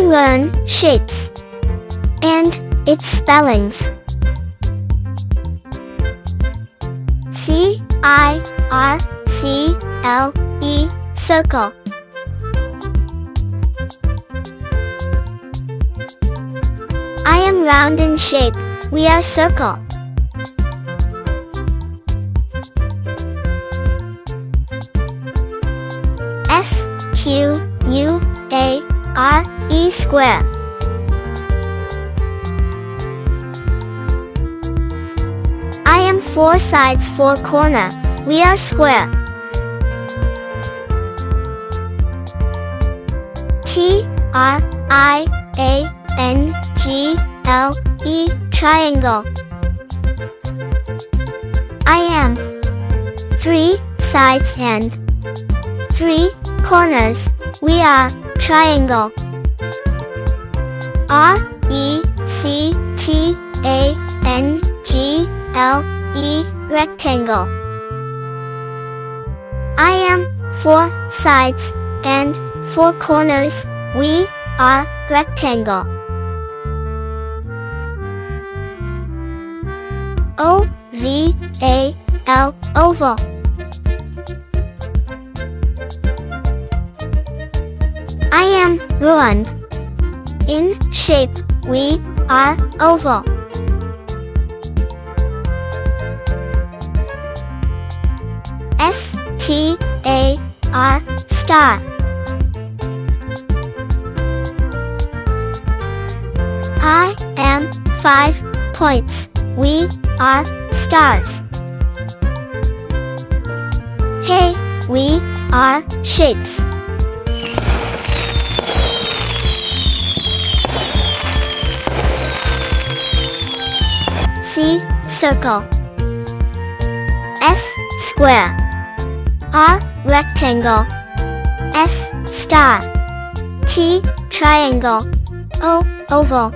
learn shapes and its spellings. C-I-R-C-L-E, circle. I am round in shape, we are circle. S-Q-U-A-R-E, square. I am four sides, four corner, we are square. T-R-I-A-N-G-L-E, triangle. I am three sides and three corners, we are triangle. R-E-C-T-A-N-G-L-E, rectangle. I am four sides and four corners, we are rectangle. O-V-A-L, oval. I am round in shape, we are oval. S-T-A-R, star. I am 5 points, we are stars. Hey, we are shapes. C, circle. S, square. R, rectangle. S, star. T, triangle. O, oval.